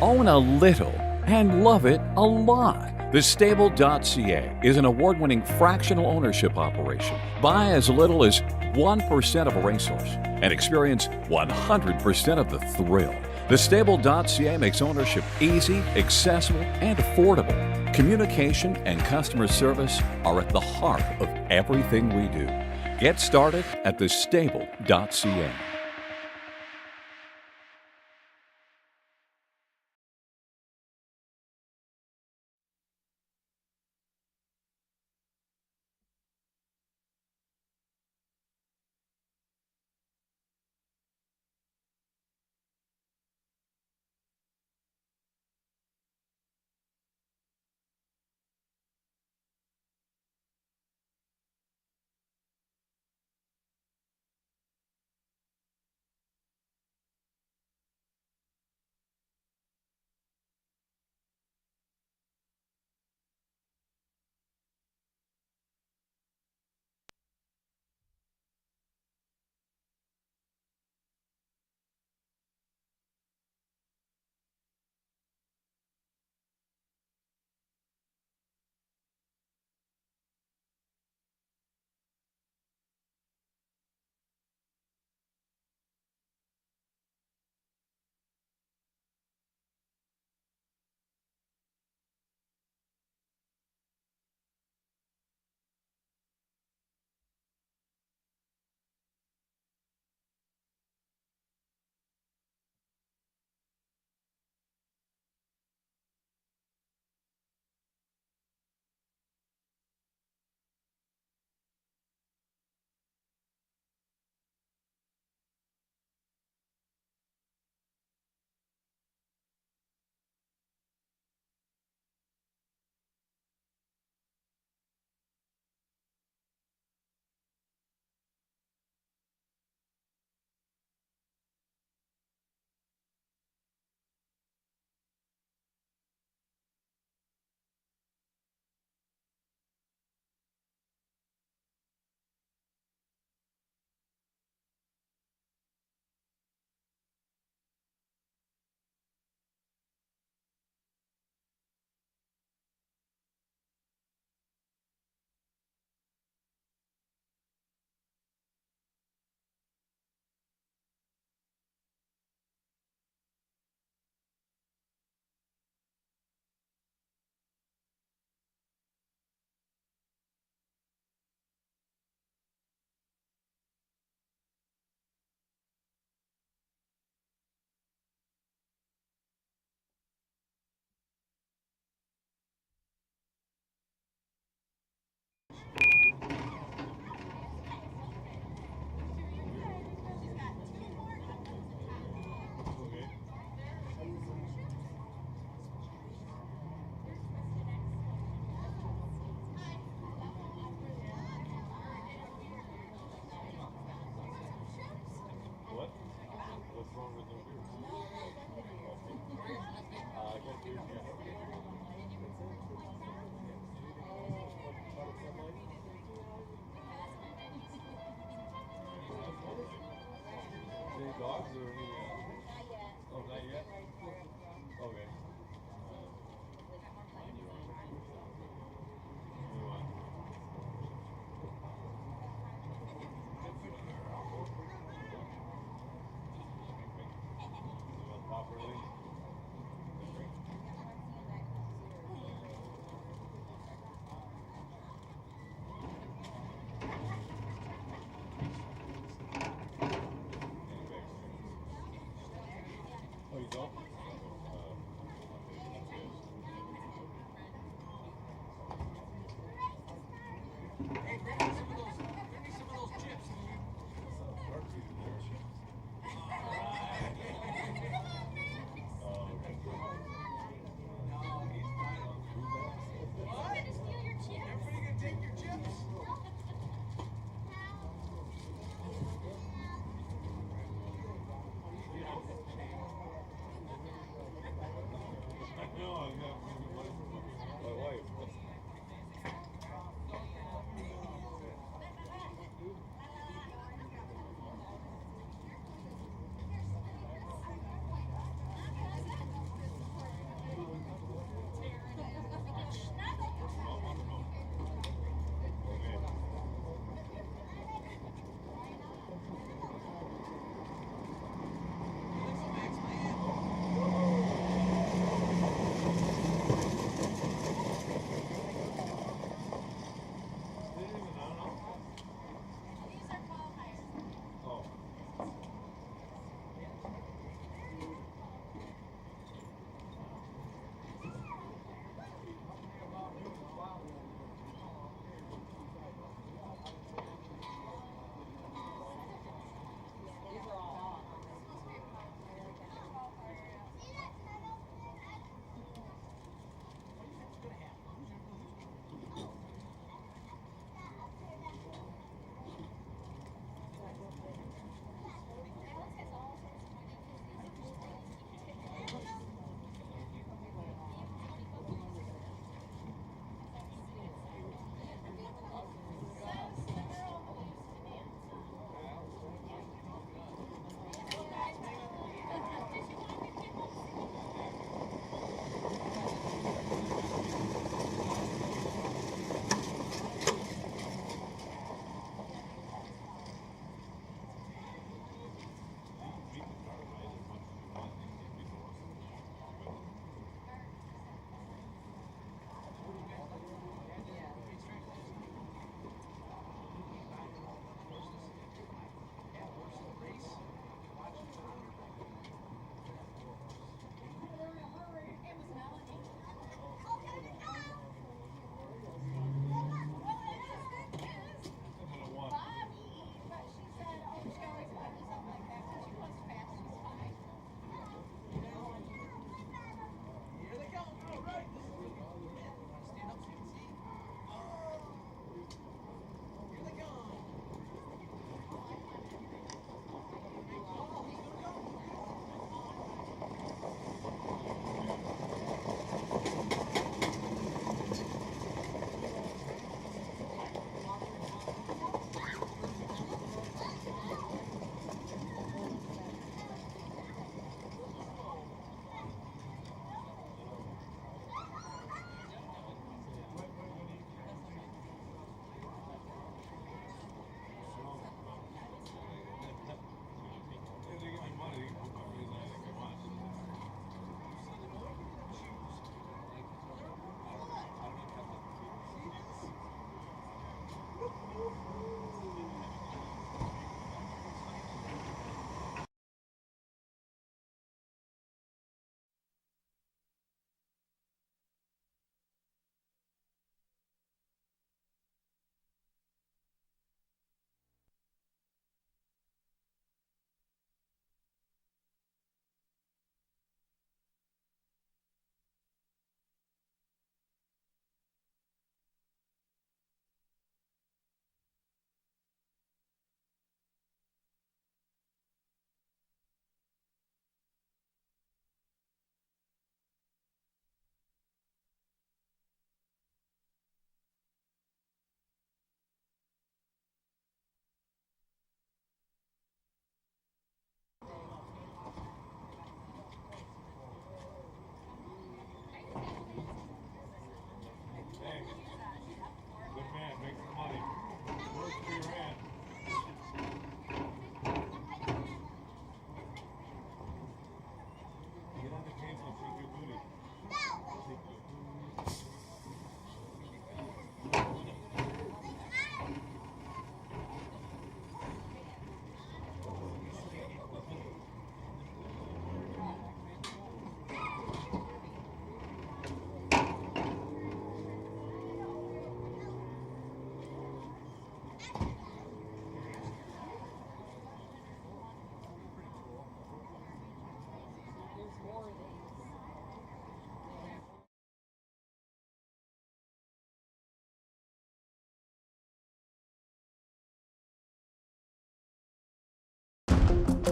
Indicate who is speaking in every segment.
Speaker 1: Own a little and love it a lot. TheStable.ca is an award-winning fractional ownership operation. Buy as little as 1% of a racehorse and experience 100% of the thrill. TheStable.ca makes ownership easy, accessible, and affordable. Communication and customer service are at the heart of everything we do. Get started at TheStable.ca.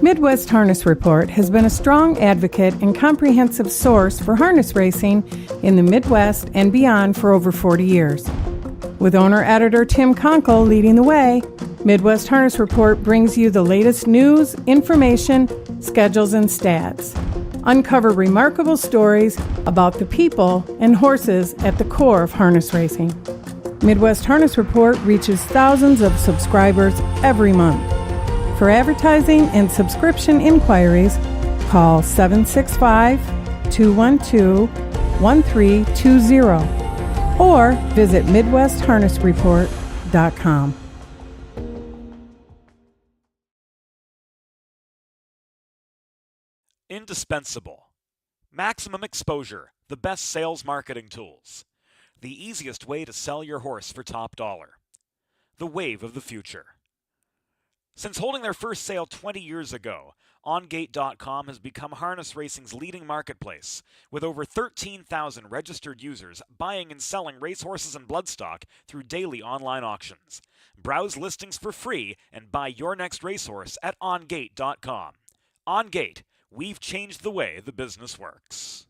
Speaker 2: Midwest Harness Report has been a strong advocate and comprehensive source for harness racing in the Midwest and beyond for over 40 years. With owner-editor Tim Conkle leading the way, Midwest Harness Report brings you the latest news, information, schedules, and stats. Uncover remarkable stories about the people and horses at the core of harness racing. Midwest Harness Report reaches thousands of subscribers every month. For advertising and subscription inquiries, call 765-212-1320 or visit MidwestHarnessReport.com.
Speaker 3: Indispensable. Maximum exposure, the best sales marketing tools. The easiest way to sell your horse for top dollar. The wave of the future. Since holding their first sale 20 years ago, OnGate.com has become harness racing's leading marketplace, with over 13,000 registered users buying and selling racehorses and bloodstock through daily online auctions. Browse listings for free and buy your next racehorse at OnGate.com. OnGate, we've changed the way the business works.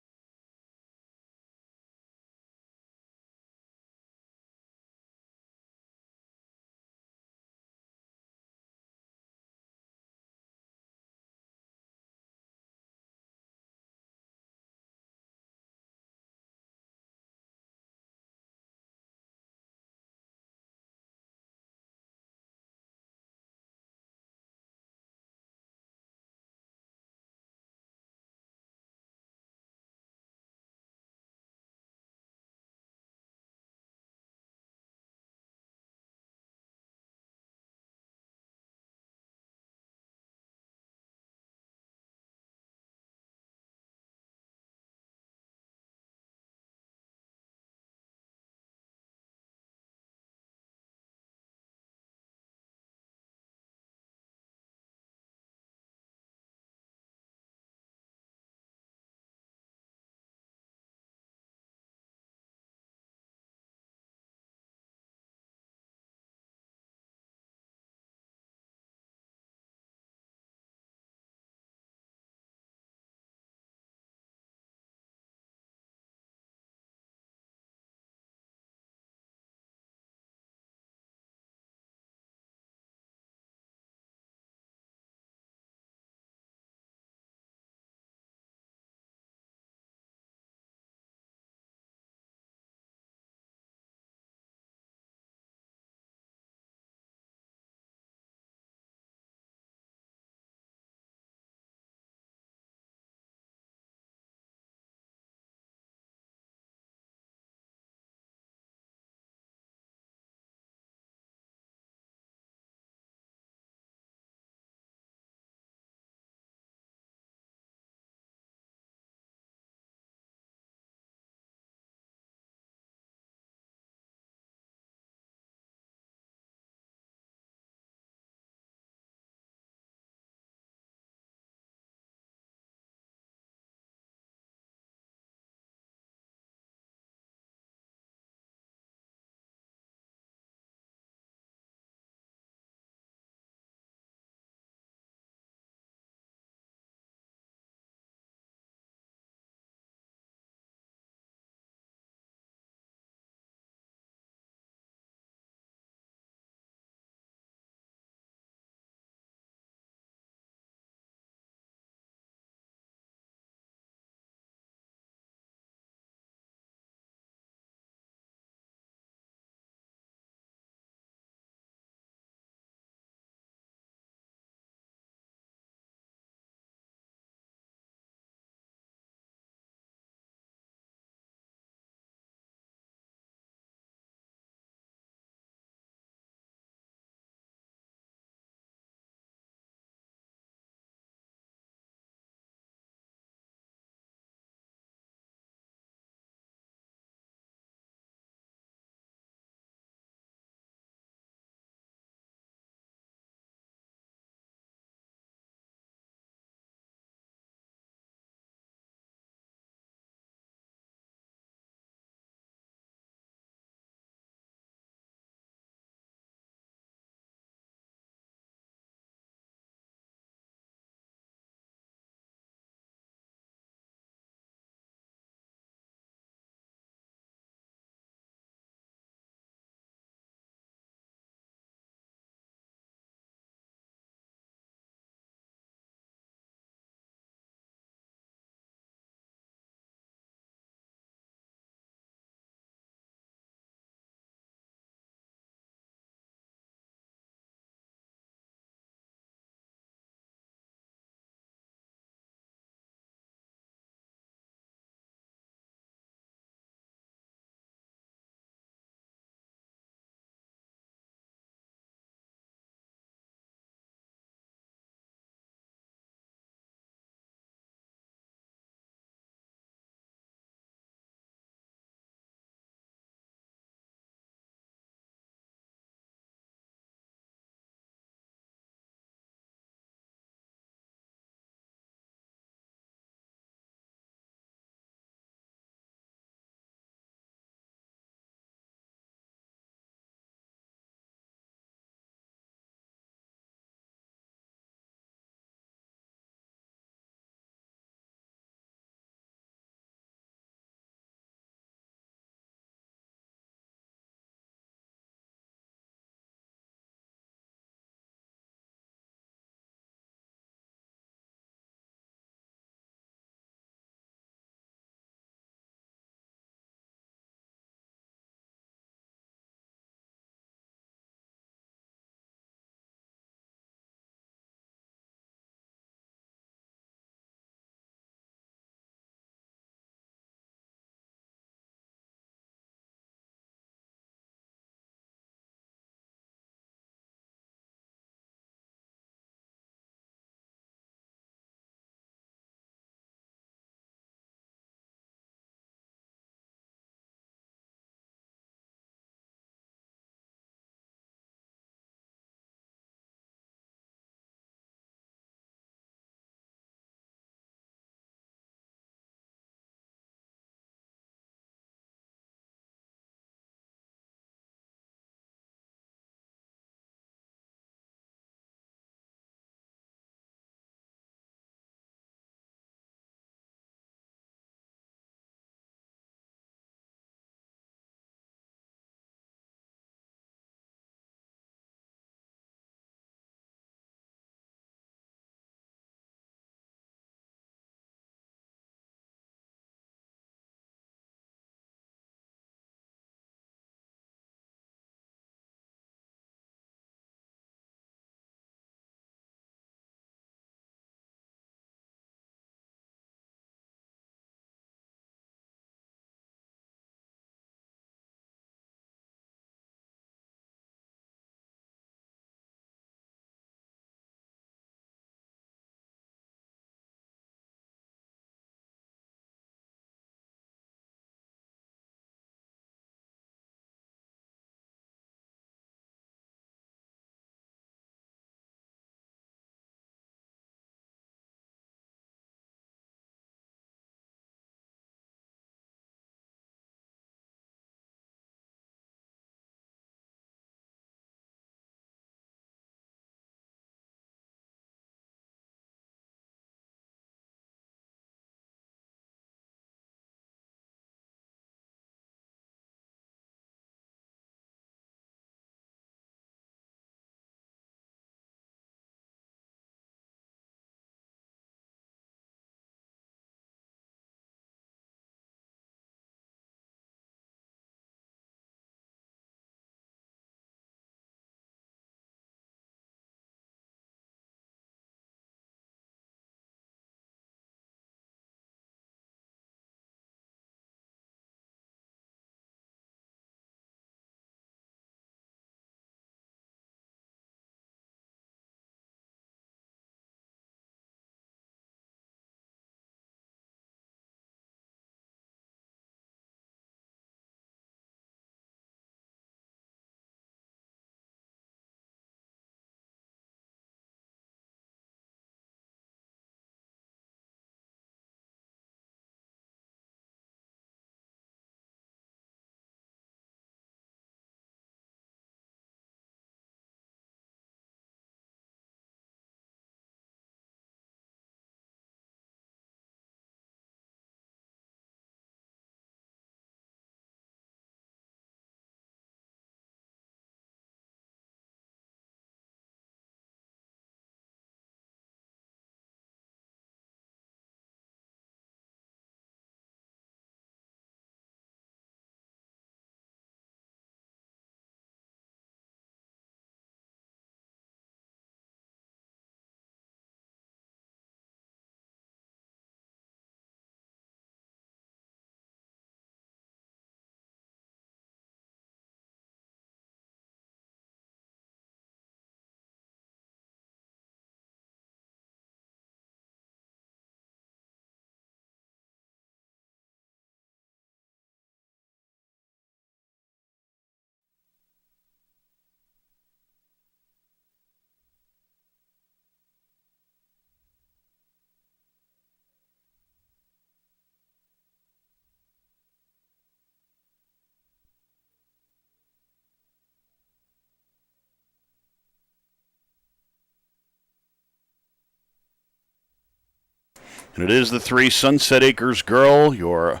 Speaker 4: And it is the 3 Sunset Acres Girl, your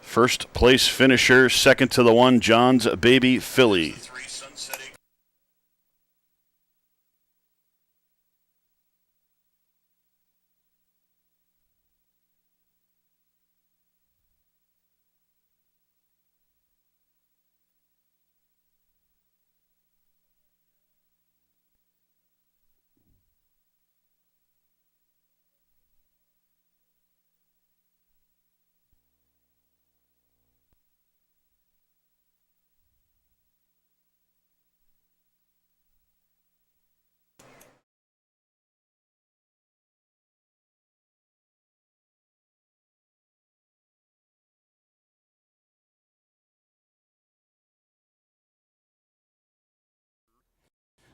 Speaker 4: first place finisher, second to the 1 John's Baby Filly.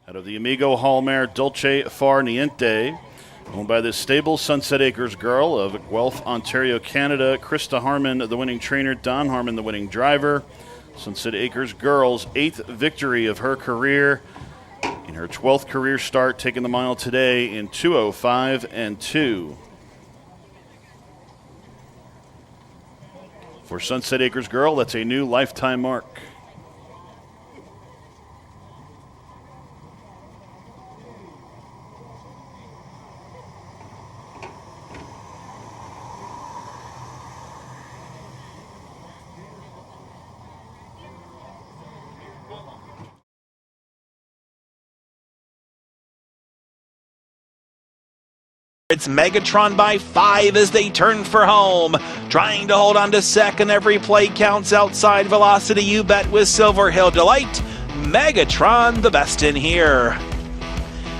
Speaker 4: Out of the Amigo Hall mare Dolce Far Niente, owned by this stable, Sunset Acres Girl of Guelph, Ontario, Canada. Krista Harmon, the winning trainer. Don Harmon, the winning driver. Sunset Acres Girl's 8th victory of her career in her 12th career start, taking the mile today in 2:05 and 2. For Sunset Acres Girl, that's a new lifetime mark.
Speaker 5: It's Megatron by 5 as they turn for home. Trying to hold on to second. Every play counts outside. Velocity You Bet with Silver Hill Delight. Megatron the best in here.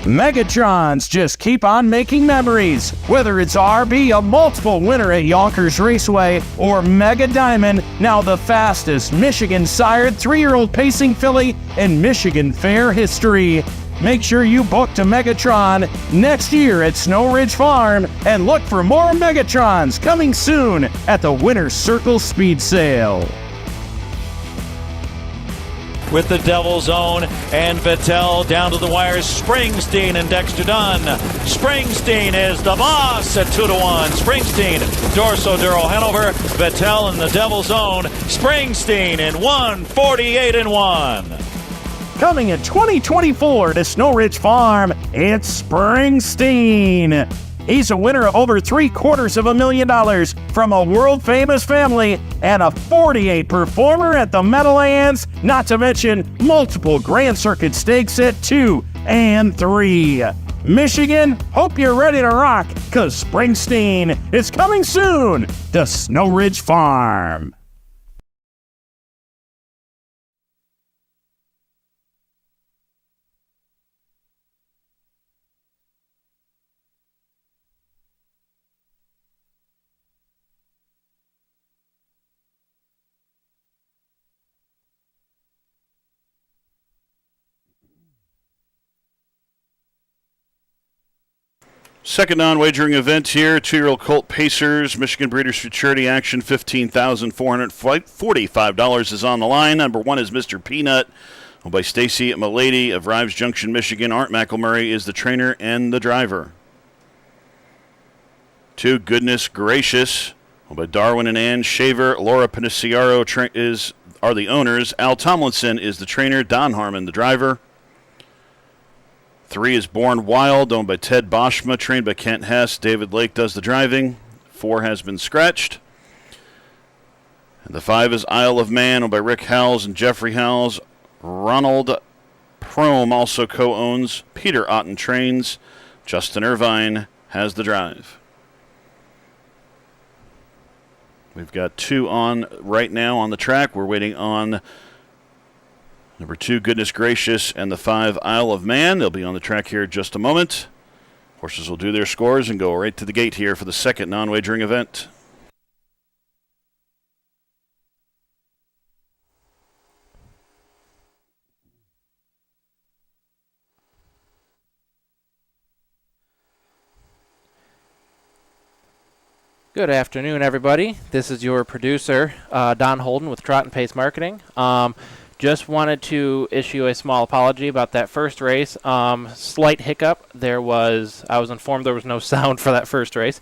Speaker 6: Megatrons just keep on making memories. Whether it's RB, a multiple winner at Yonkers Raceway, or Mega Diamond, now the fastest Michigan-sired 3-year-old pacing filly in Michigan Fair history. Make sure you book to Megatron next year at Snow Ridge Farm and look for more Megatrons coming soon at the Winner's Circle Speed Sale.
Speaker 7: With the Devil's Own and Vettel down to the wires, Springsteen and Dexter Dunn. Springsteen is the boss at 2-1. Springsteen, Dorso Duro Hanover, Vettel and the Devil's Own. Springsteen in 1:48 and 1.
Speaker 6: Coming in 2024 to Snow Ridge Farm, it's Springsteen. He's a winner of over $750,000 from a world-famous family and a 48 performer at the Meadowlands, not to mention multiple Grand Circuit stakes at 2 and 3. Michigan, hope you're ready to rock, because Springsteen is coming soon to Snow Ridge Farm.
Speaker 4: Second non-wagering event here, 2-year-old Colt Pacers, Michigan Breeders' Futurity action, $15,445 is on the line. Number 1 is Mr. Peanut, owned by Stacy Milady of Rives Junction, Michigan. Art McElmurray is the trainer and the driver. 2, Goodness Gracious, owned by Darwin and Ann Shaver. Laura Piniciaro are the owners. Al Tomlinson is the trainer. Don Harmon, the driver. 3 is Born Wild, owned by Ted Boschma, trained by Kent Hess. David Lake does the driving. 4 has been scratched. And the 5 is Isle of Man, owned by Rick Howells and Jeffrey Howells. Ronald Prome also co-owns. Peter Otten trains. Justin Irvine has the drive. We've got 2 on right now on the track. We're waiting on number 2, Goodness Gracious, and the 5, Isle of Man. They'll be on the track here in just a moment. Horses will do their scores and go right to the gate here for the second non-wagering event.
Speaker 8: Good afternoon, everybody. This is your producer, Don Holden with Trot and Pace Marketing. Just wanted to issue a small apology about that first race. Slight hiccup. I was informed there was no sound for that first race.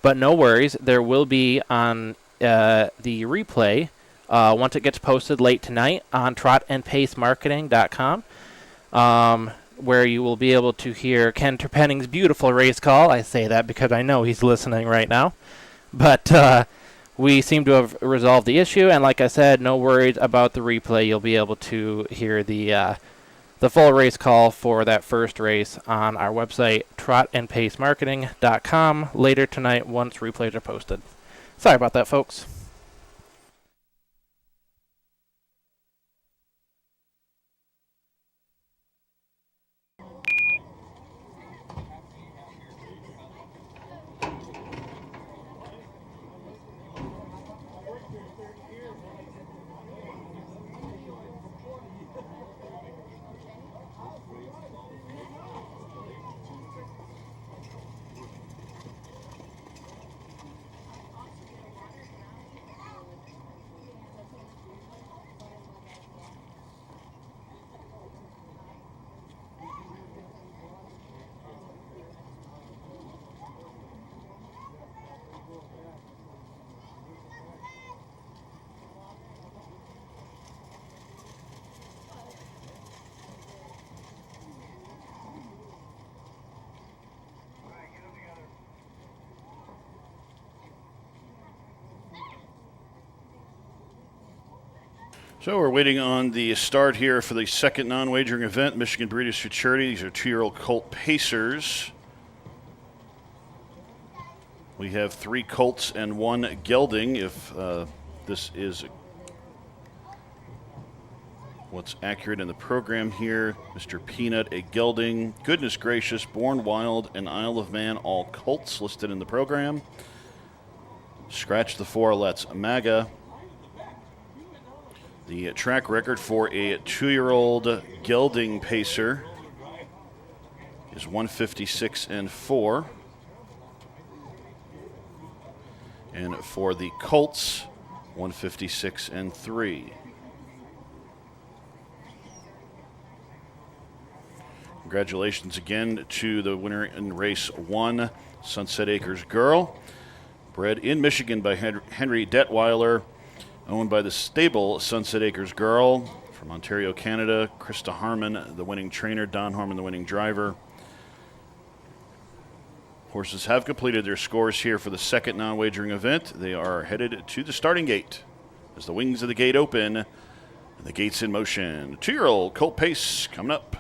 Speaker 8: But no worries, there will be on the replay once it gets posted late tonight on trotandpacemarketing.com, where you will be able to hear Ken Terpenning's beautiful race call. I say that because I know he's listening right now. But we seem to have resolved the issue, and like I said, no worries about the replay. You'll be able to hear the full race call for that first race on our website, trotandpacemarketing.com, later tonight once replays are posted. Sorry about that, folks.
Speaker 4: So we're waiting on the start here for the second non-wagering event, Michigan Breeders' Futurity. These are 2-year-old colt pacers. We have 3 colts and 1 gelding, if this is what's accurate in the program here. Mr. Peanut, a gelding. Goodness Gracious, Born Wild, and Isle of Man, all colts listed in the program. Scratch the 4, let's MAGA. The track record for a 2-year-old gelding pacer is 156-4. And for the colts, 156-3. Congratulations again to the winner in race 1, Sunset Acres Girl. Bred in Michigan by Henry Detweiler. Owned by the stable Sunset Acres Girl from Ontario, Canada. Krista Harmon, the winning trainer. Don Harmon, the winning driver. Horses have completed their scores here for the second non-wagering event. They are headed to the starting gate as the wings of the gate open and the gate's in motion. 2-year-old colt pace coming up.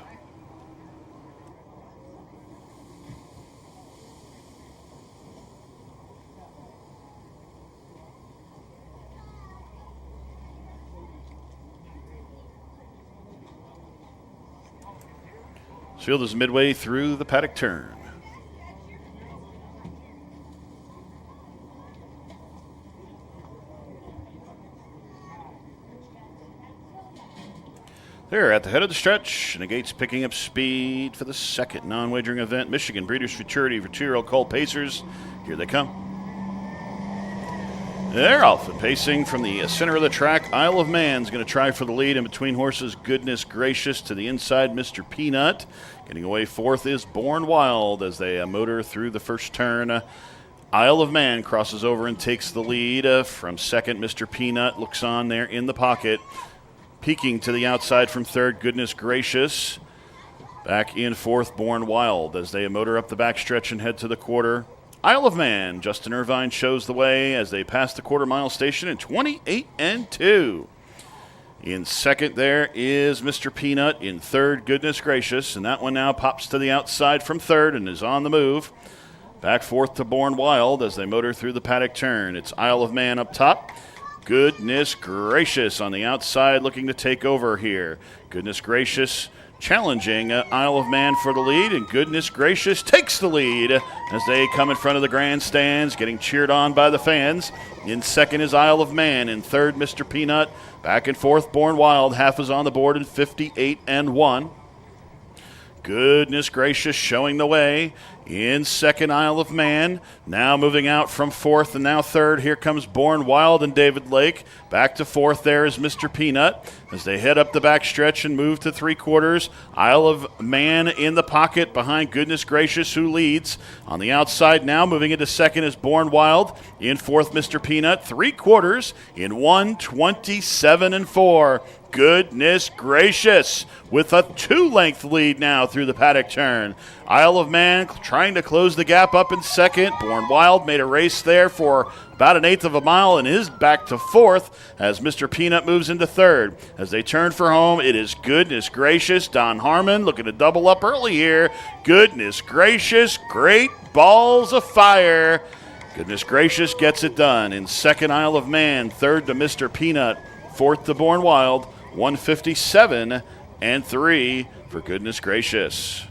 Speaker 4: Field is midway through the paddock turn. They're at the head of the stretch, and the gate's picking up speed for the second non-wagering event, Michigan Breeders' Futurity for 2-year-old colt pacers. Here they come. They're off and pacing from the center of the track. Isle of Man's going to try for the lead in between horses. Goodness Gracious to the inside, Mr. Peanut. Getting away fourth is Born Wild as they motor through the first turn. Isle of Man crosses over and takes the lead. From second, Mr. Peanut looks on there in the pocket. Peeking to the outside from third, Goodness Gracious. Back in fourth, Born Wild as they motor up the backstretch and head to the quarter. Isle of Man, Justin Irvine shows the way as they pass the quarter-mile station in 28-2. In second there is Mr. Peanut. In third, Goodness Gracious. And that one now pops to the outside from third and is on the move. Back fourth to Born Wild as they motor through the paddock turn. It's Isle of Man up top. Goodness Gracious on the outside looking to take over here. Goodness Gracious challenging Isle of Man for the lead, and Goodness Gracious takes the lead as they come in front of the grandstands, getting cheered on by the fans. In second is Isle of Man. In third, Mr. Peanut. Back and forth, Born Wild. Half is on the board in 58-1. Goodness Gracious showing the way. In second, Isle of Man. Now moving out from fourth and now third. Here comes Born Wild and David Lake. Back to fourth there is Mr. Peanut as they head up the backstretch and move to three quarters. Isle of Man in the pocket behind Goodness Gracious, who leads. On the outside now, moving into second is Born Wild. In fourth, Mr. Peanut. Three quarters in 1:27 and 4. Goodness Gracious with a 2-length lead now through the paddock turn. Isle of Man trying to close the gap up in second. Born Wild made a race there for about an eighth of a mile and is back to fourth as Mr. Peanut moves into third. As they turn for home, it is Goodness Gracious. Don Harmon looking to double up early here. Goodness Gracious, great balls of fire. Goodness Gracious gets it done. In second, Isle of Man. Third to Mr. Peanut. Fourth to Born Wild. 1:57 and 3 for Goodness Gracious.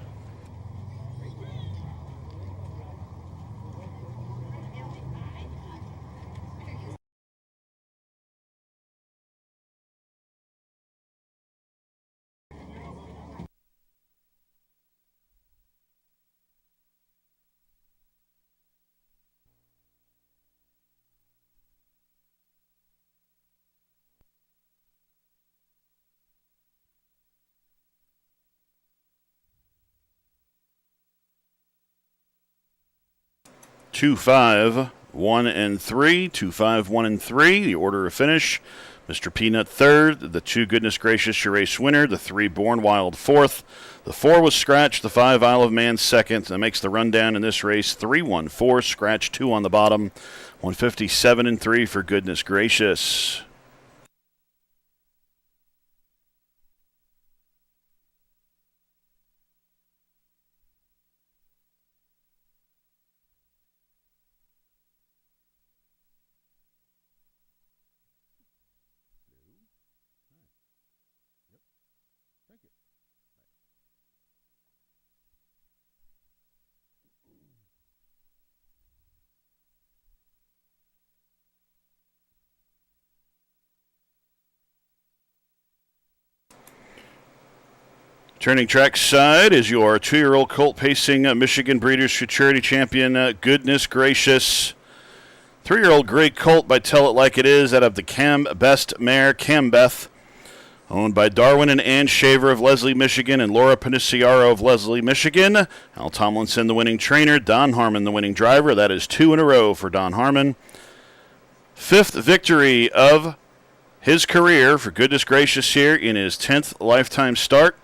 Speaker 4: Two, 5, 1, and 3. 2, 5, 1, and 3. The order of finish. Mr. Peanut third. The 2 Goodness Gracious your race winner. The 3 Born Wild fourth. The 4 was scratched. The 5 Isle of Man second. That makes the rundown in this race 3, 1, 4. Scratch 2 on the bottom. 1:57 and 3 for Goodness Gracious. Turning track side is your 2-year-old colt pacing Michigan Breeders' Futurity champion, Goodness Gracious. 3-year-old gray colt by Tell It Like It Is out of the Cam Best mare, Cambeth, owned by Darwin and Ann Shaver of Leslie, Michigan, and Laura Paniciaro of Leslie, Michigan. Al Tomlinson, the winning trainer. Don Harmon, the winning driver. That is 2 in a row for Don Harmon. 5th victory of his career for Goodness Gracious here in his 10th lifetime start.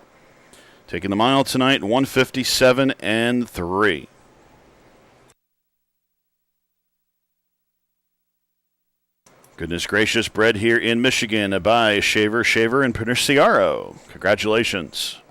Speaker 4: Taking the mile tonight, 1:57 and 3. Goodness Gracious, bred here in Michigan by Shaver, and Paniciaro. Congratulations.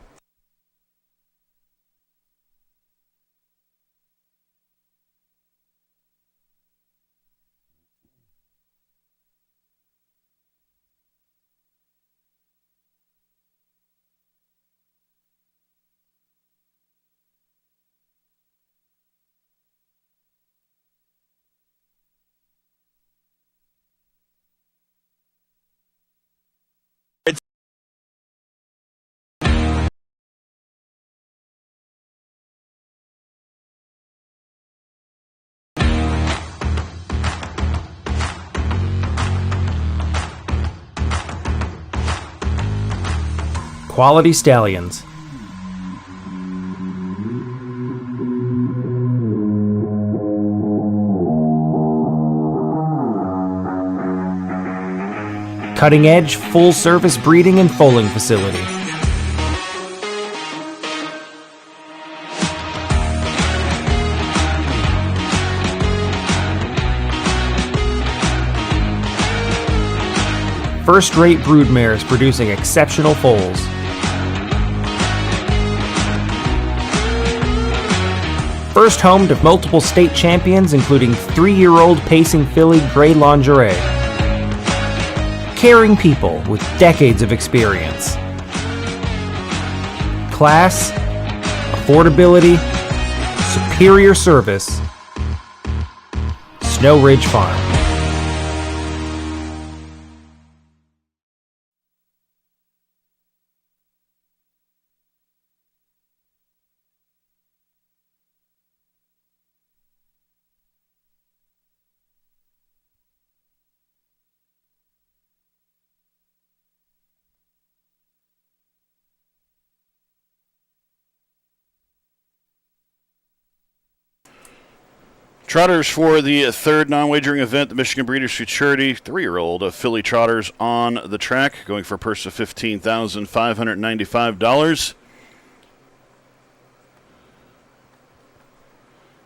Speaker 9: Quality Stallions. Cutting-edge, full-service breeding and foaling facility. First-rate broodmares producing exceptional foals. First home to multiple state champions, including 3-year-old pacing filly Grey Lingerie. Caring people with decades of experience. Class, affordability, superior service. Snow Ridge Farm.
Speaker 4: Trotters for the third non-wagering event, the Michigan Breeders' Futurity 3-year-old filly trotters on the track, going for a purse of $15,595.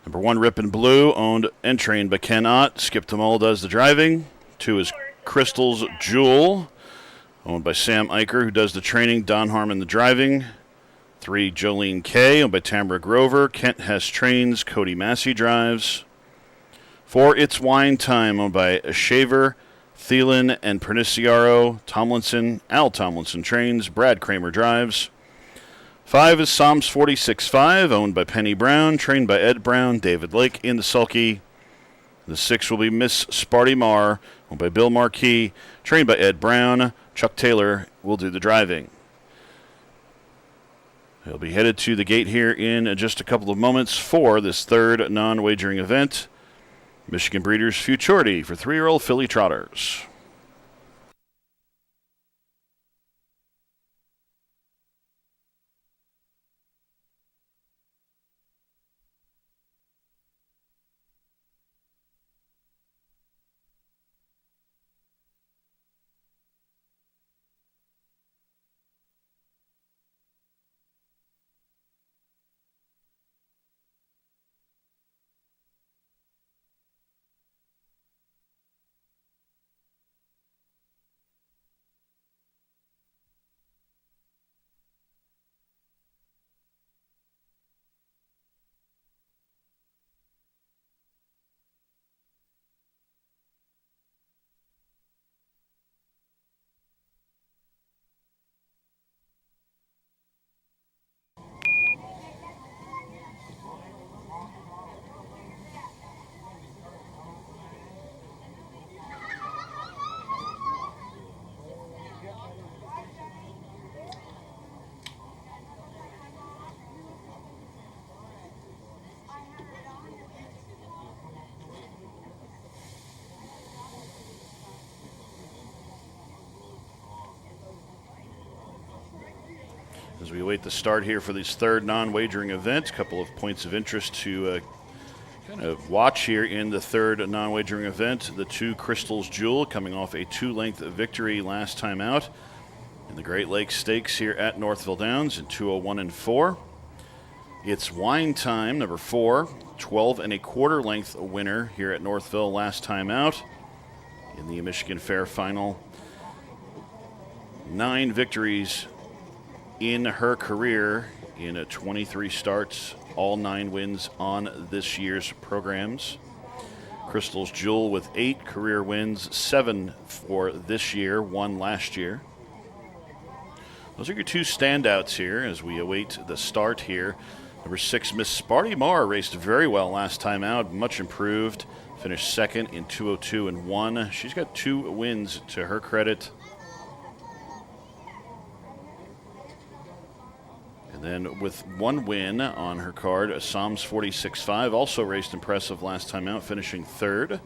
Speaker 4: Number 1, Ripon Blue, owned and trained by Ken Ott. Skip Tamal does the driving. 2 is Crystal's Jewel, owned by Sam Eicher, who does the training. Don Harmon the driving. 3, Jolene K, owned by Tamara Grover. Kent Hess trains. Cody Massey drives. 4, It's Wine Time, owned by Shaver, Thielen, and Perniciaro. Tomlinson, Al Tomlinson trains. Brad Kramer drives. 5 is Psalms 46.5, owned by Penny Brown, trained by Ed Brown, David Lake in the sulky. The 6 will be Miss Sparty Marr, owned by Bill Marquis, trained by Ed Brown. Chuck Taylor will do the driving. He'll be headed to the gate here in just a couple of moments for this third non-wagering event. Michigan Breeders' Futurity for 3-year-old filly trotters. As we await the start here for this third non-wagering event, a couple of points of interest to kind of watch here in the third non-wagering event. The 2 Crystal's Jewel coming off a 2-length victory last time out in the Great Lakes Stakes here at Northville Downs in 201 and 4. It's Wine Time, number 4, 12 1/4 length winner here at Northville last time out in the Michigan Fair Final. 9 victories in her career in 23 starts, all 9 wins on this year's programs. Crystal's Jewel with 8 career wins, 7 for this year, 1 last year. Those are your 2 standouts here as we await the start here. Number 6, Miss Sparty Marr raced very well last time out, much improved. Finished second in 202 and 1. She's got 2 wins to her credit. And then with 1 win on her card, Psalms 46.5 also raced impressive last time out, finishing 3rd.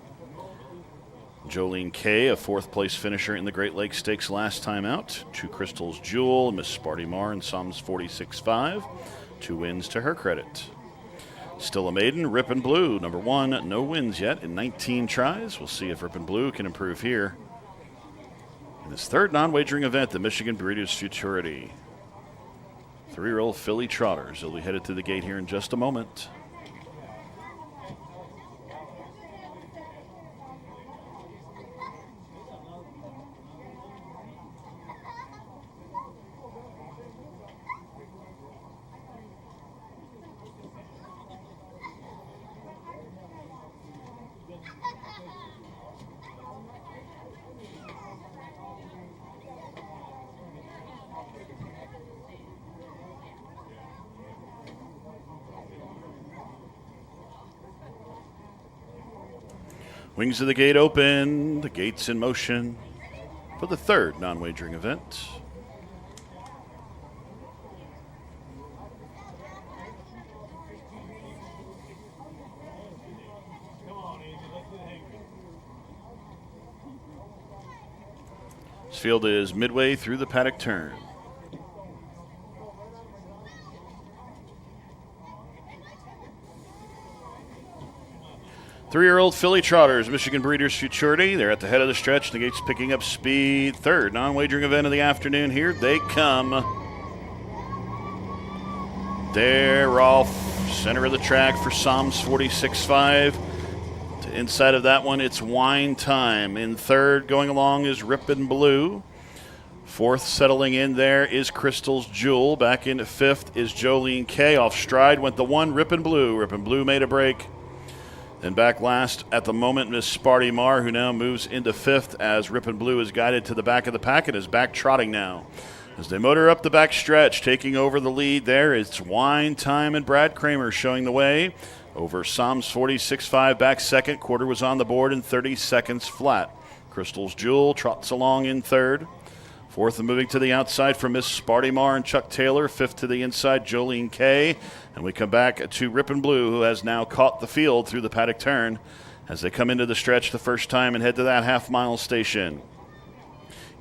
Speaker 4: Jolene K, a 4th place finisher in the Great Lakes Stakes last time out. 2 Crystal's Jewel, Miss Sparty Marr, and Psalms 46.5. 2 wins to her credit. Still a maiden, Ripon Blue, number 1. No wins yet in 19 tries. We'll see if Ripon Blue can improve here in this third non-wagering event, the Michigan Breeders' Futurity. 3-year-old filly trotters. They'll be headed to the gate here in just a moment. Wings of the gate open, the gate's in motion for the third non-wagering event. This field is midway through the paddock turn. 3-year-old filly trotters, Michigan Breeders' Futurity. They're at the head of the stretch. The gate's picking up speed. Third non-wagering event of the afternoon. Here they come. They're off center of the track for Psalms 46.5. To inside of that one, it's Wine Time. In third, going along is Rippin' Blue. Fourth, settling in there is Crystal's Jewel. Back in fifth is Jolene K. Off stride went the one, Rippin' Blue. Rippin' Blue made a break. Then back last at the moment, Miss Sparty Marr, who now moves into fifth as Rippin' Blue is guided to the back of the pack and is back trotting now. As they motor up the back stretch, taking over the lead there, it's Wine Time and Brad Kramer showing the way. Over Psalms 46.5 back second. Quarter was on the board in 30 seconds flat. Crystal's Jewel trots along in third. Fourth and moving to the outside for Miss Sparty Marr and Chuck Taylor. Fifth to the inside, Jolene K. And we come back to Rippin' Blue, who has now caught the field through the paddock turn as they come into the stretch the first time and head to that half-mile station.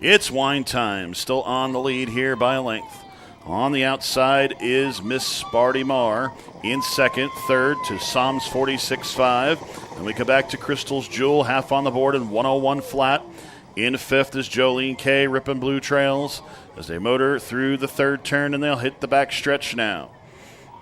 Speaker 4: It's Wine Time, still on the lead here by a length. On the outside is Miss Sparty Marr. In second, third to Psalms 46.5. And we come back to Crystal's Jewel, half on the board and 101 flat. In fifth is Jolene K. Rippin' Blue trails as they motor through the third turn, and they'll hit the back stretch now.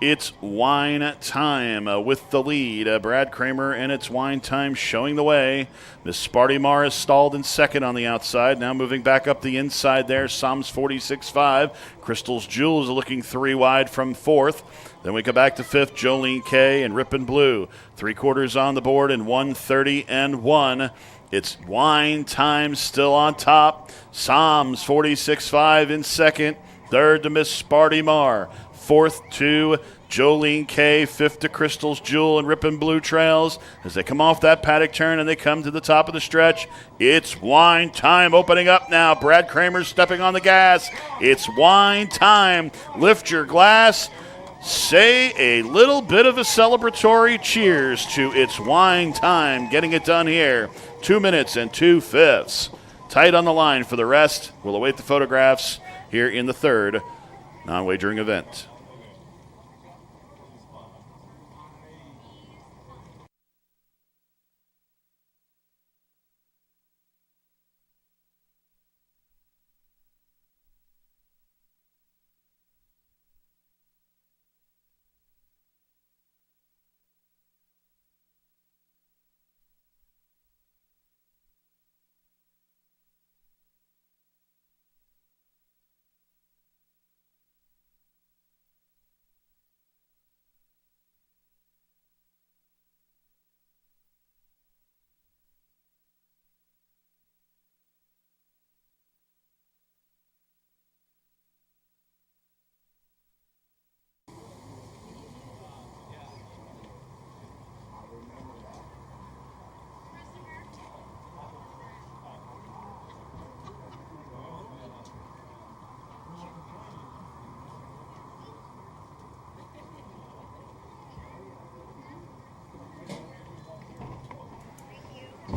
Speaker 4: It's Wine Time with the lead. Brad Kramer and it's Wine Time showing the way. Miss Sparty Marr is stalled in second on the outside. Now moving back up the inside there, Psalms 46.5. Crystal's Jewel is looking three wide from fourth. Then we come back to fifth, Jolene K. and Rippin' Blue. 3/4 on the board and 1:30-1. It's Wine Time still on top. Psalms 46.5 in second. Third to Miss Sparty Marr. Fourth to Jolene K. Fifth to Crystal's Jewel and Rippin' Blue trails. As they come off that paddock turn and they come to the top of the stretch, it's Wine Time opening up now. Brad Kramer's stepping on the gas. It's Wine Time. Lift your glass. Say a little bit of a celebratory cheers to It's Wine Time. Getting it done here. 2 minutes and 2/5. Tight on the line for the rest. We'll await the photographs here in the third non-wagering event.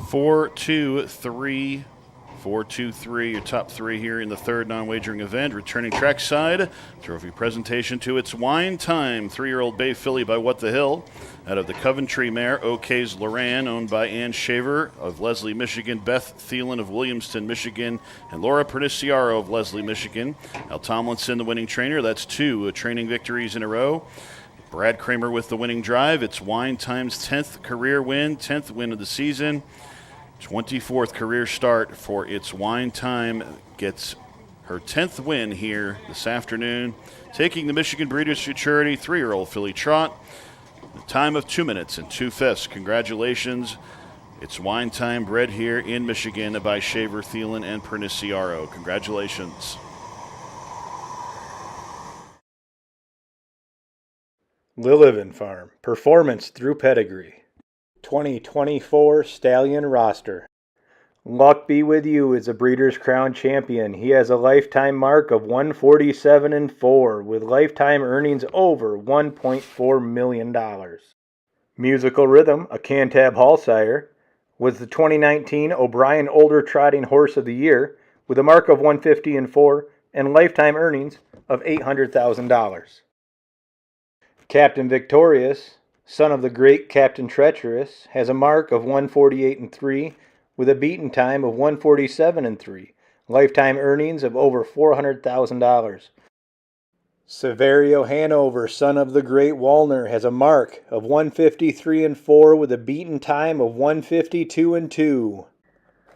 Speaker 4: Four, two, three. 4-2-3, your top three here in the third non-wagering event. Returning trackside, trophy presentation to It's Wine Time. 3-year-old bay filly by What the Hill. Out of the Coventry mare, OK's Loran, owned by Ann Shaver of Leslie, Michigan, Beth Thielen of Williamston, Michigan, and Laura Perniciaro of Leslie, Michigan. Al Tomlinson, the winning trainer. That's two training victories in a row. Brad Kramer with the winning drive. It's Wine Time's 10th career win, 10th win of the season. 24th career start for It's Wine Time. Gets her 10th win here this afternoon. Taking the Michigan Breeders' Futurity 3-year-old filly trot. A time of 2 minutes and 2/5. Congratulations. It's Wine Time, bred here in Michigan by Shaver, Thielen, and Perniciaro. Congratulations.
Speaker 10: Lillivan Farm, performance through pedigree. 2024 Stallion roster. Luck be with you as a Breeders' Crown champion. He has a lifetime mark of 147-4 with lifetime earnings over $1.4 million. Musical Rhythm, a Cantab Hall sire, was the 2019 O'Brien Older Trotting Horse of the Year with a mark of 150-4 and lifetime earnings of $800,000. Captain Victorious, son of the great Captain Treacherous, has a mark of 148-3 with a beaten time of 147-3, lifetime earnings of over $400,000. Severio Hanover, son of the great Wallner, has a mark of 153-4 with a beaten time of 152-2.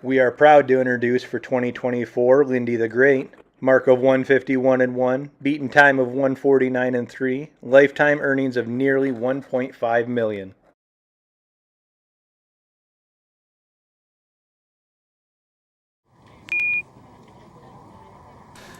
Speaker 10: We are proud to introduce for 2024 Lindy the Great, mark of 151-1, beaten time of 149-3, lifetime earnings of nearly $1.5 million.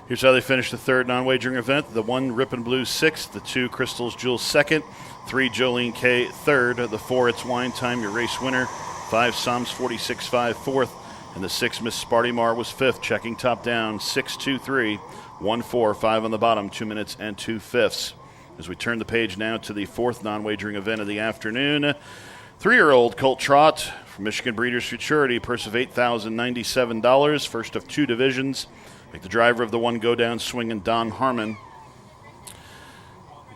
Speaker 4: Here's how they finished the third non-wagering event. The 1 Rip and Blue 6th, the 2 Crystals Jewel 2nd, 3 Jolene K 3rd, the 4 It's Wine Time, your race winner, 5 Psalms 46-5 4th, and the 6 Miss Sparty Mar was 5th, checking top down, 6-2-3, 1-4, 5 on the bottom, 2 minutes and 2/5. As we turn the page now to the fourth non-wagering event of the afternoon, 3-year-old Colt Trot from Michigan Breeders' Futurity, purse of $8,097, first of 2 divisions. Make the driver of the 1 Go Down swinging Don Harmon.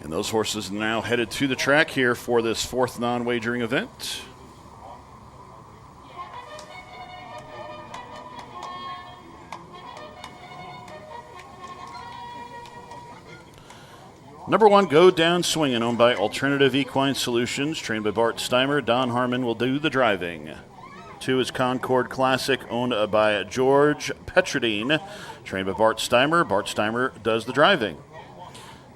Speaker 4: And those horses are now headed to the track here for this fourth non-wagering event. Number 1, Go Down Swinging, owned by Alternative Equine Solutions, trained by Bart Steimer. Don Harmon will do the driving. 2 is Concord Classic, owned by George Petradine, trained by Bart Steimer. Bart Steimer does the driving.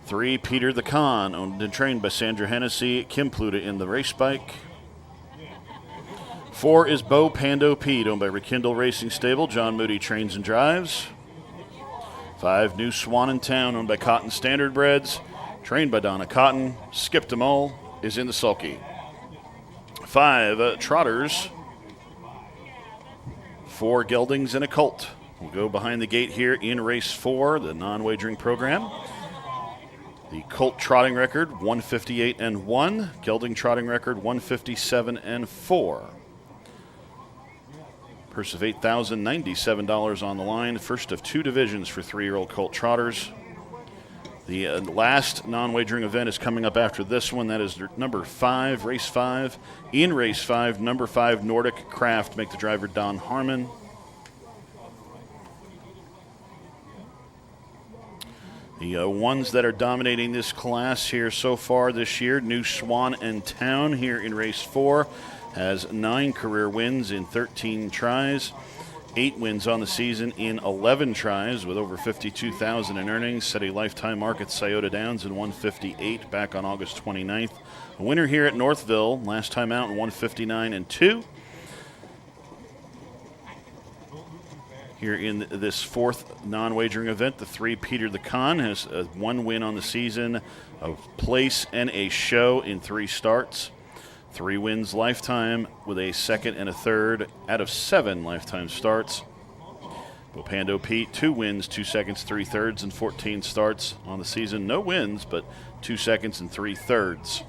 Speaker 4: 3, Peter the Con, owned and trained by Sandra Hennessy, Kim Pluta in the race bike. 4 is Bo Pando Pete, owned by Rekindle Racing Stable. John Moody trains and drives. 5, New Swan in Town, owned by Cotton Standardbreds, trained by Donna Cotton. Skip them all is in the sulky. 5, Trotters. 4 geldings and a colt. We'll go behind the gate here in race 4, the non-wagering program. The colt trotting record, 158-1. Gelding trotting record, 157-4. Purse of $8,097 on the line. First of 2 divisions for 3-year-old colt trotters. The last non-wagering event is coming up after this one. That is number 5, race 5. In race 5, number 5, Nordic Craft. Make the driver Don Harmon. The ones that are dominating this class here so far this year, New Swan and Town here in race 4 has 9 career wins in 13 tries. 8 wins on the season in 11 tries with over $52,000 in earnings. Set a lifetime mark at Scioto Downs in 158 back on August 29th. A winner here at Northville, last time out in 159-2. Here in this fourth non-wagering event, the 3 Peter the Con has 1 win on the season, a place and a show in 3 starts. 3 wins lifetime with a 2nd and a 3rd out of 7 lifetime starts. Bopando Pete, 2 wins, 2 seconds, 3 thirds, and 14 starts on the season. No wins, but 2 seconds and 3 thirds.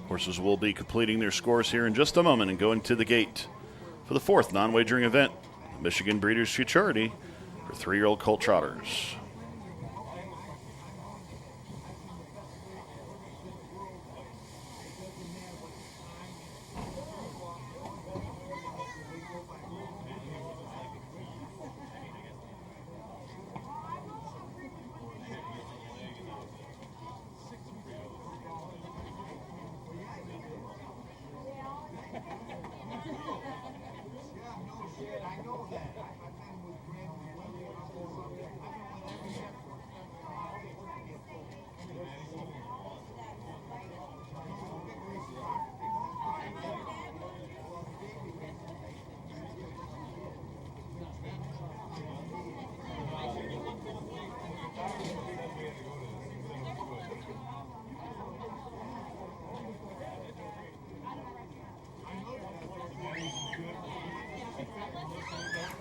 Speaker 4: Horses will be completing their scores here in just a moment and going to the gate for the fourth non-wagering event, Michigan Breeders' Futurity for 3-year-old colt trotters.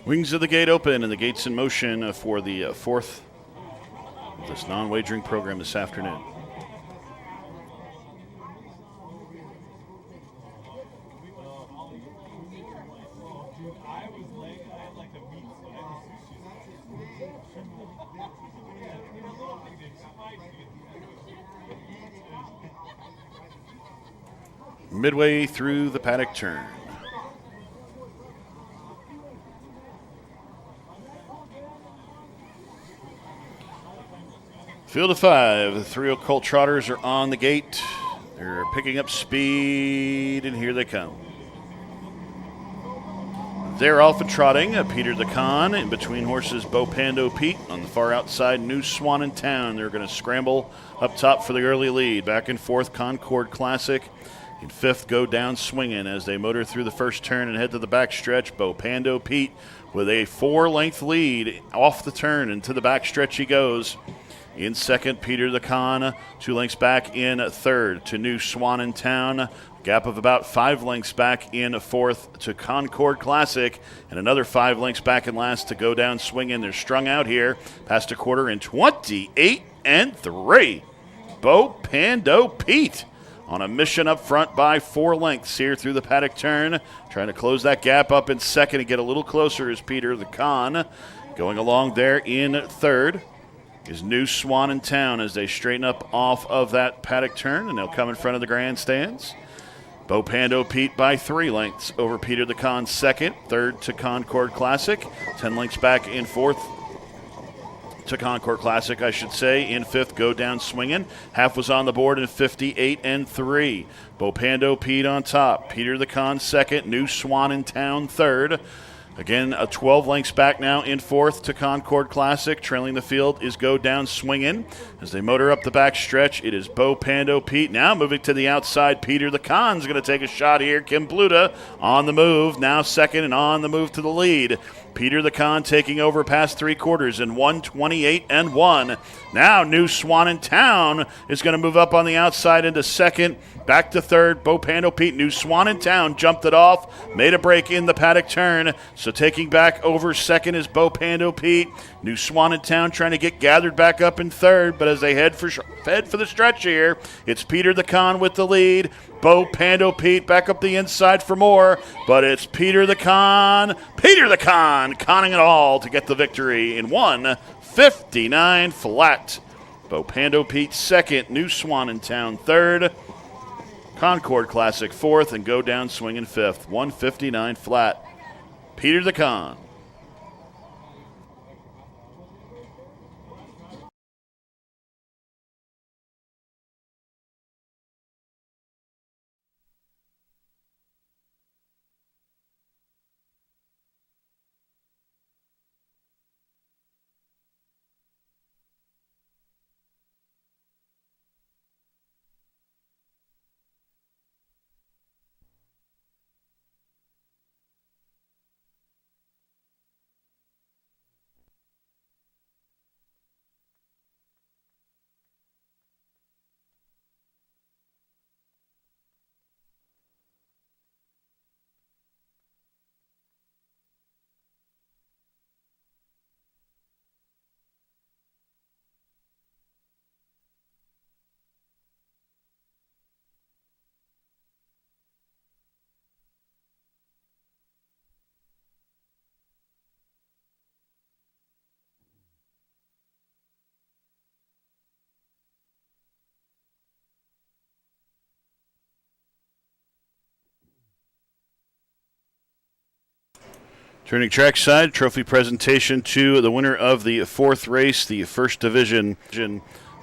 Speaker 4: Wings of the gate open and the gates in motion for the fourth of this non-wagering program this afternoon. midway through the paddock turn. Field of 5, the 3 Colt Trotters are on the gate. They're picking up speed, and here they come. They're off and trotting. Peter the Con, in between horses Bo Pando Pete. On the far outside, New Swan in Town. They're going to scramble up top for the early lead. Back and forth, Concord Classic. In 5th, Go Down Swinging as they motor through the first turn and head to the back stretch. Bo Pando Pete with a 4-length lead off the turn, and to the back stretch he goes. In 2nd, Peter the Con, 2 lengths back in 3rd to New Swan in Town. Gap of about 5 lengths back in 4th to Concord Classic, and another 5 lengths back in last to Go Down Swinging. They're strung out here past a quarter in 28 and 3. Bo Pando Pete on a mission up front by 4 lengths here through the paddock turn. Trying to close that gap up in 2nd and get a little closer is Peter the Con. Going along there in 3rd is New Swan in Town as they straighten up off of that paddock turn, and they'll come in front of the grandstands. Bo Pando Pete by 3 lengths over Peter the Con 2nd. 3rd to Concord Classic. 10 lengths back in 4th to Concord Classic, I should say. In 5th, Go Down Swinging. Half was on the board in 58 and 3. Bo Pando Pete on top. Peter the Con 2nd. New Swan in Town 3rd. Again, a 12 lengths back now in 4th to Concord Classic. Trailing the field is Go Down Swinging. As they motor up the back stretch, it is Bo Pando Pete. Now moving to the outside, Peter the Con's going to take a shot here. Kim Pluta on the move, now 2nd and on the move to the lead. Peter the Con taking over past 3/4 in 1:28 and 1. Now New Swan in Town is going to move up on the outside into 2nd. Back to 3rd, Bo Pando Pete. New Swan in Town jumped it off, made a break in the paddock turn. So taking back over 2nd is Bo Pando Pete. New Swan in Town trying to get gathered back up in 3rd, but as they head for the stretch here, it's Peter the Con with the lead. Bo Pando Pete back up the inside for more, but it's Peter the Con conning it all to get the victory in 1:59 flat. Bo Pando Pete 2nd, New Swan in Town 3rd, Concord Classic 4th, and Go Down Swinging 5th. 1:59 flat. Peter the Con. Turning trackside, trophy presentation to the winner of the 4th race, the first division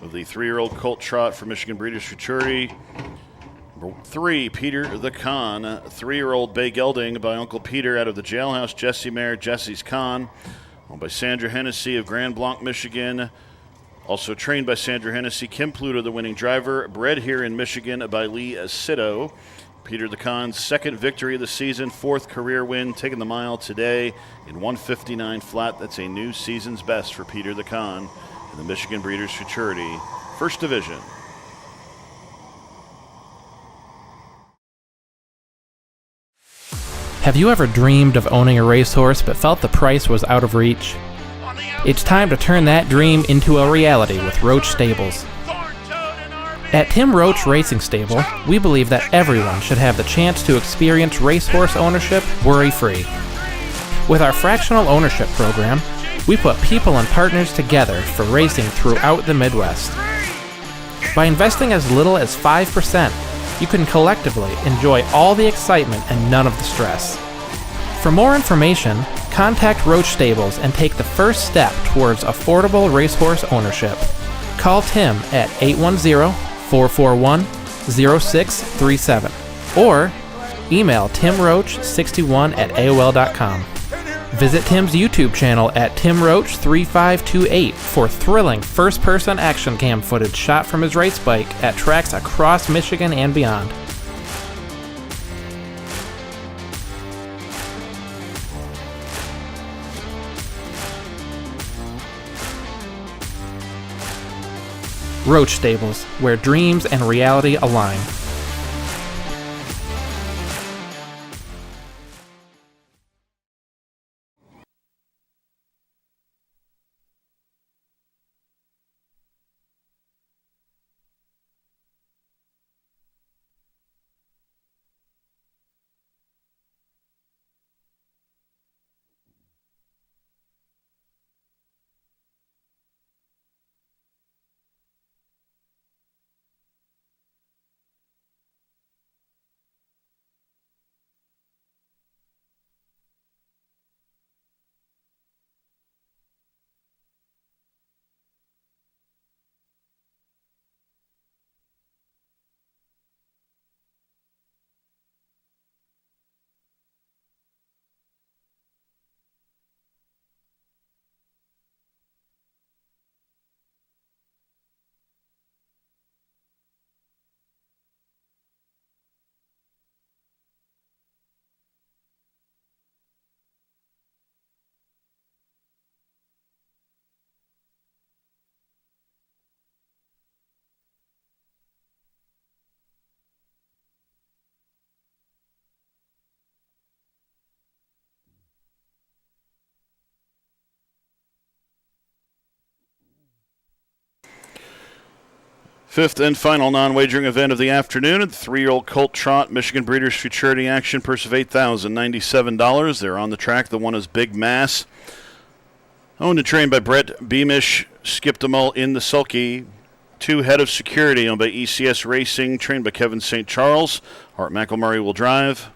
Speaker 4: of the 3-year-old Colt Trot for Michigan Breeders' Futurity. Number 3, Peter the Con. 3-year-old Bay Gelding by Uncle Peter out of the Jailhouse Jesse Mare, Jesse's Con. Owned by Sandra Hennessy of Grand Blanc, Michigan. Also trained by Sandra Hennessy. Kim Pluta, the winning driver. Bred here in Michigan by Lee Sitto. Peter the Con's 2nd victory of the season, 4th career win, taking the mile today in 1:59 flat. That's a new season's best for Peter the Con in the Michigan Breeders' Futurity, First Division.
Speaker 8: Have you ever dreamed of owning a racehorse but felt the price was out of reach? It's time to turn that dream into a reality with Roach Stables. At Tim Roach Racing Stable, we believe that everyone should have the chance to experience racehorse ownership worry-free. With our fractional ownership program, we put people and partners together for racing throughout the Midwest. By investing as little as 5%,
Speaker 9: you can collectively enjoy all the excitement and none of the stress. For more information, contact Roach Stables and take the first step towards affordable racehorse ownership. Call Tim at 810-441-0637 or email timroach61@aol.com. Visit Tim's YouTube channel at timroach3528 for thrilling first-person action cam footage shot from his race bike at tracks across Michigan and beyond. Roach Stables, where dreams and reality align.
Speaker 4: Fifth and final non-wagering event of the afternoon at the 3-year-old Colt Trot Michigan Breeders' Futurity action. Purse of $8,097. They're on the track. The one is Big Mass. Owned and trained by Brett Beamish. Skipped them all in the sulky. 2 Head of Security, owned by ECS Racing, trained by Kevin St. Charles. Art McElmurray will drive.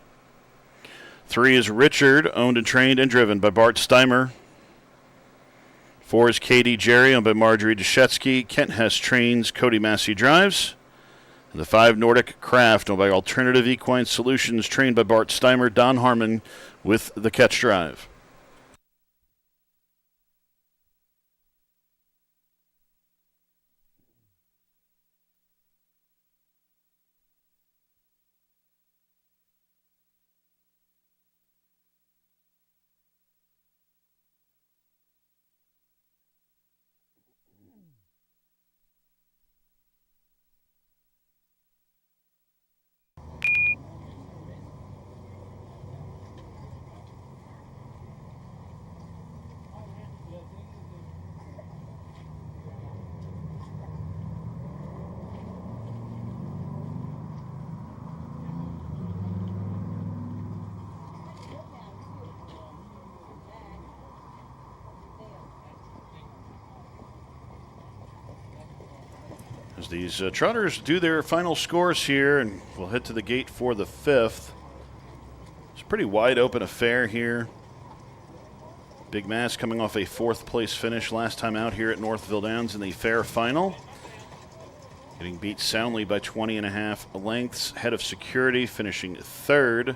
Speaker 4: 3 is Richard, owned and trained and driven by Bart Steimer. 4 is Katie Jerry, owned by Marjorie Deshetsky. Kent Hess trains, Cody Massey drives. And the 5 Nordic Craft, owned by Alternative Equine Solutions, trained by Bart Steimer. Don Harmon with the catch drive. As these trotters do their final scores here, and we'll head to the gate for the 5th. It's a pretty wide open affair here. Big Mass coming off a 4th place finish last time out here at Northville Downs in the fair final. Getting beat soundly by 20.5 lengths. Head of Security finishing 3rd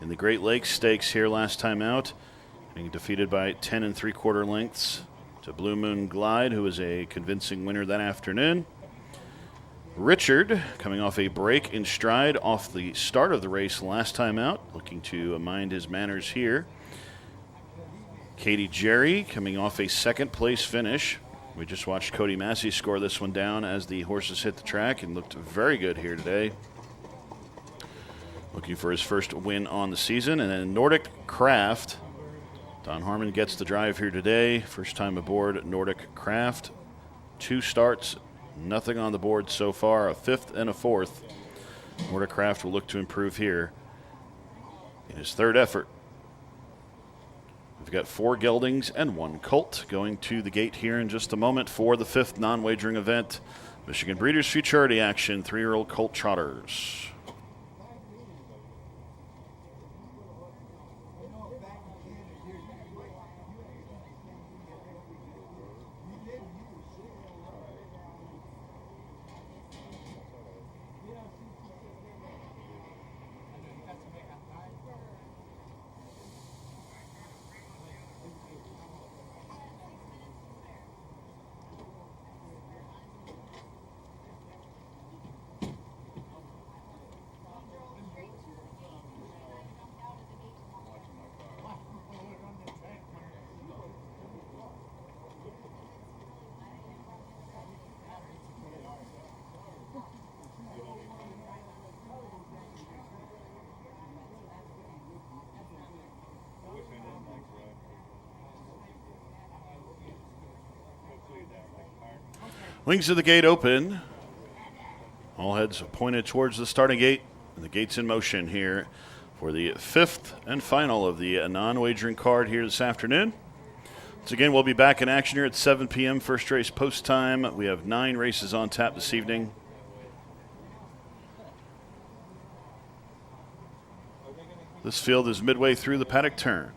Speaker 4: in the Great Lakes Stakes here last time out. Getting defeated by 10 3/4 lengths to Blue Moon Glide, who was a convincing winner that afternoon. Richard coming off a break in stride off the start of the race last time out, looking to mind his manners here. Katie Jerry coming off a 2nd place finish. We just watched Cody Massey score this one down as the horses hit the track and looked very good here today. Looking for his first win on the season. And then Nordic Craft. Don Harmon gets the drive here today. First time aboard Nordic Craft. 2 starts. Nothing on the board so far, a 5th and a 4th. Nordic Craft will look to improve here in his 3rd effort. We've got 4 geldings and 1 colt going to the gate here in just a moment for the 5th non-wagering event Michigan Breeders' Futurity action, 3-year-old colt trotters. Wings of the gate open. All heads pointed towards the starting gate. And the gate's in motion here for the 5th and final of the non-wagering card here this afternoon. So again, we'll be back in action here at 7 p.m. First race post time. We have 9 races on tap this evening. This field is midway through the paddock turn.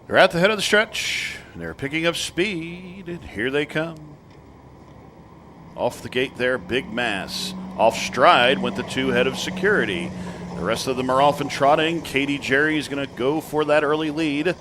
Speaker 4: They're at the head of the stretch, and they're picking up speed, and here they come. Off the gate there, Big Mass. Off stride went the 2 head of Security. The rest of them are off and trotting. Katie Jerry is going to go for that early lead.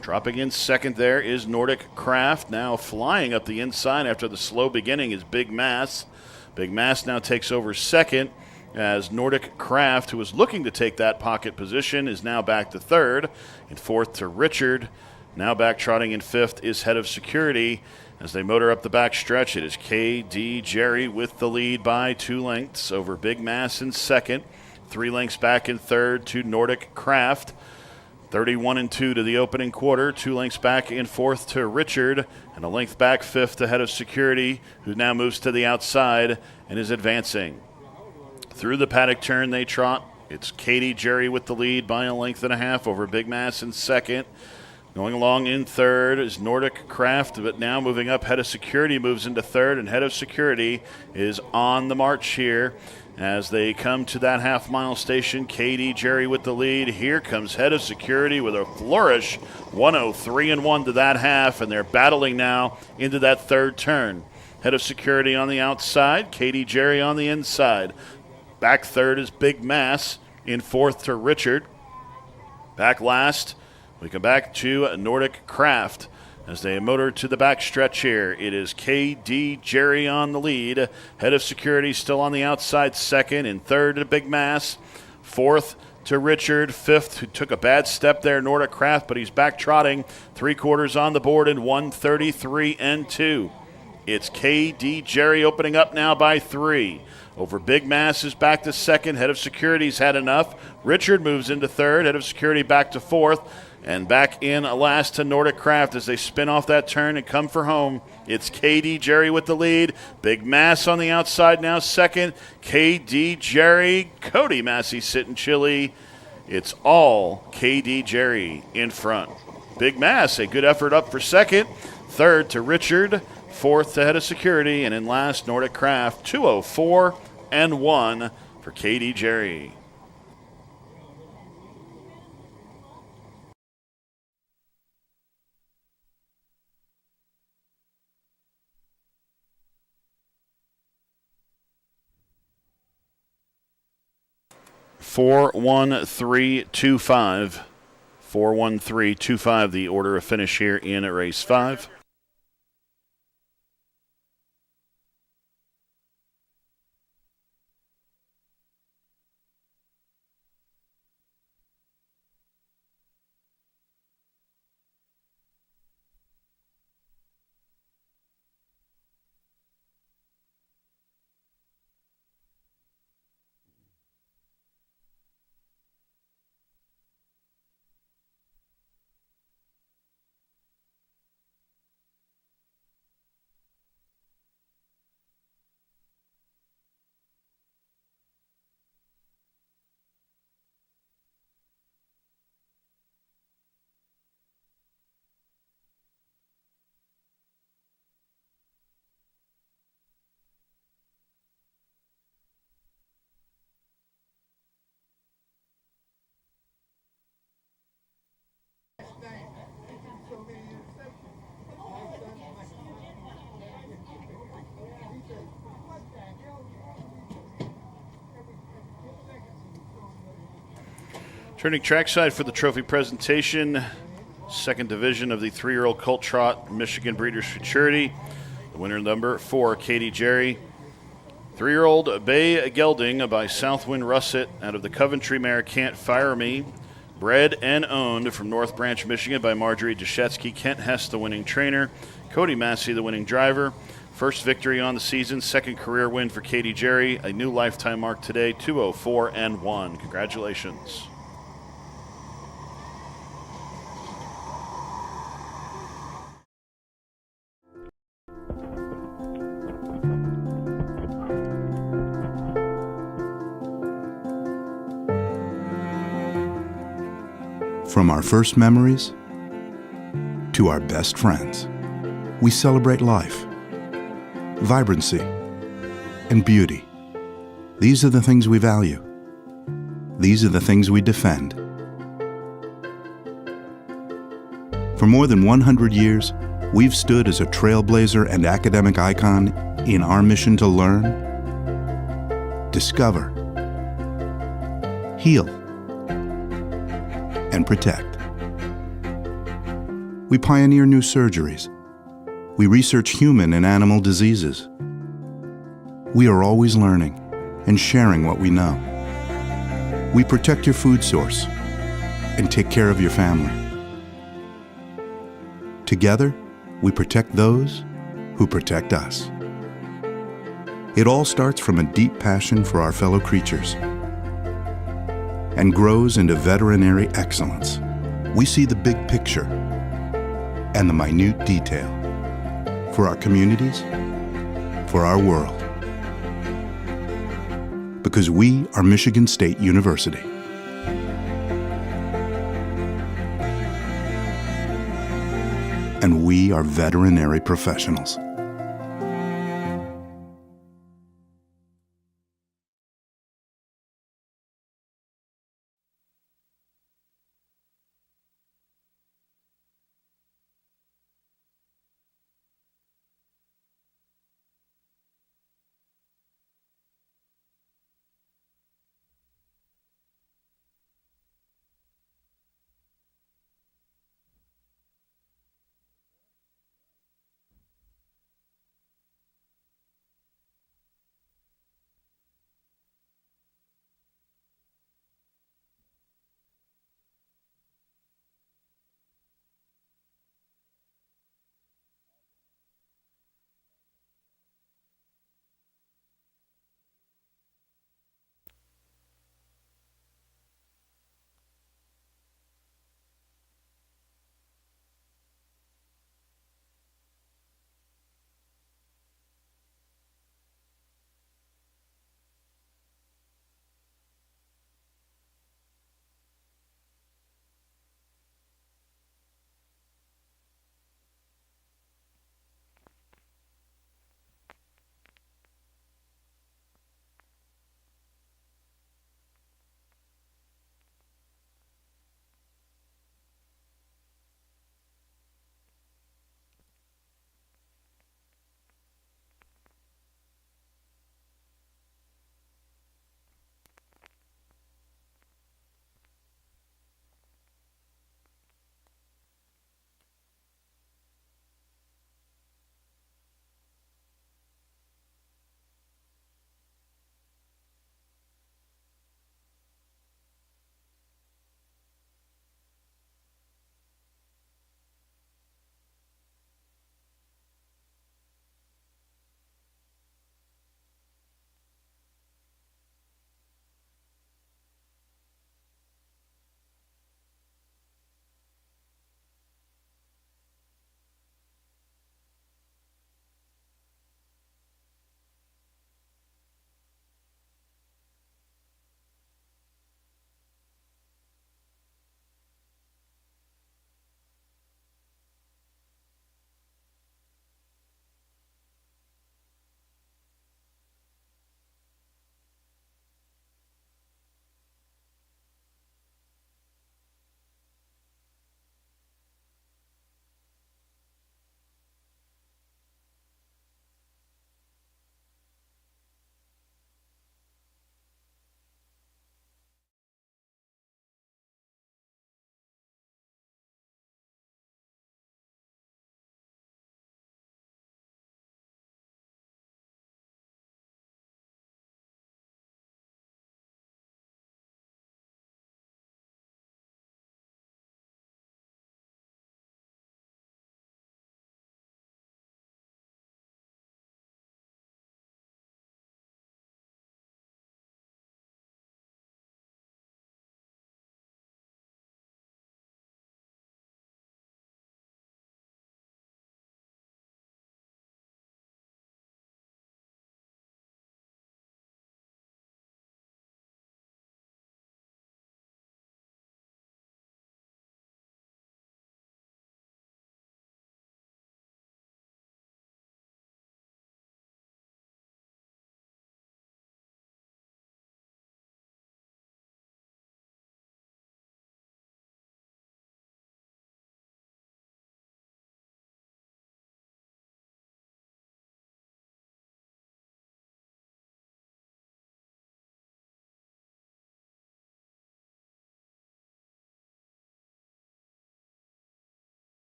Speaker 4: Dropping in second there is Nordic Craft. Now flying up the inside after the slow beginning is Big Mass. Big Mass now takes over second, as Nordic Craft, who was looking to take that pocket position, is now back to third. In fourth to Richard. Now back trotting in fifth is Head of Security. As they motor up the back stretch, it is K.D. Jerry with the lead by 2 lengths over Big Mass in second. 3 lengths back in third to Nordic Craft. 31-2 to the opening quarter. 2 lengths back in fourth to Richard. And a length back fifth to Head of Security, who now moves to the outside and is advancing. Through the paddock turn they trot. It's Katie Jerry with the lead by a length and a half over Big Mass in second. Going along in third is Nordic Craft, but now moving up, Head of Security moves into third, and Head of Security is on the march here. As they come to that half-mile station, Katie Jerry with the lead. Here comes Head of Security with a flourish, 103-1 to that half, and they're battling now into that third turn. Head of Security on the outside, Katie Jerry on the inside. Back third is Big Mass, in fourth to Richard. Back last, we come back to Nordic Craft. As they motor to the back stretch here, it is K.D. Jerry on the lead. Head of Security still on the outside second. In third to Big Mass. Fourth to Richard. Fifth, who took a bad step there, Nordic Craft, but he's back trotting. 3/4 on the board in 133-2. It's K.D. Jerry opening up now by 3. Over Big Mass is back to second. Head of Security's had enough. Richard moves into third. Head of Security back to fourth. And back in last to Nordic Craft as they spin off that turn and come for home. It's K.D. Jerry with the lead. Big Mass on the outside now second. K.D. Jerry. Cody Massey sitting chilly. It's all K.D. Jerry in front. Big Mass, a good effort up for second. Third to Richard. Fourth to Head of Security. And in last, Nordic Craft. 204-1 for K.D. Jerry. Four, 1, 3, 2, 5. 4, 1, 3, 2, 5, the order of finish here in race 5. Turning trackside for the trophy presentation, second division of the 3-year-old Colt Trot Michigan Breeders' Futurity. The winner, number 4, Katie Jerry. 3-year-old Bay Gelding by Southwind Russet out of the Coventry mare Can't Fire Me. Bred and owned from North Branch, Michigan by Marjorie Deshetsky. Kent Hess, the winning trainer. Cody Massey, the winning driver. First victory on the season, second career win for Katie Jerry. A new lifetime mark today, 2:04.1. Congratulations.
Speaker 11: From our first memories to our best friends, we celebrate life, vibrancy, and beauty. These are the things we value. These are the things we defend. For more than 100 years, we've stood as a trailblazer and academic icon in our mission to learn, discover, heal, and protect. We pioneer new surgeries. We research human and animal diseases. We are always learning and sharing what we know. We protect your food source and take care of your family. Together, we protect those who protect us. It all starts from a deep passion for our fellow creatures and grows into veterinary excellence. We see the big picture and the minute detail for our communities, for our world. Because we are Michigan State University. And we are veterinary professionals.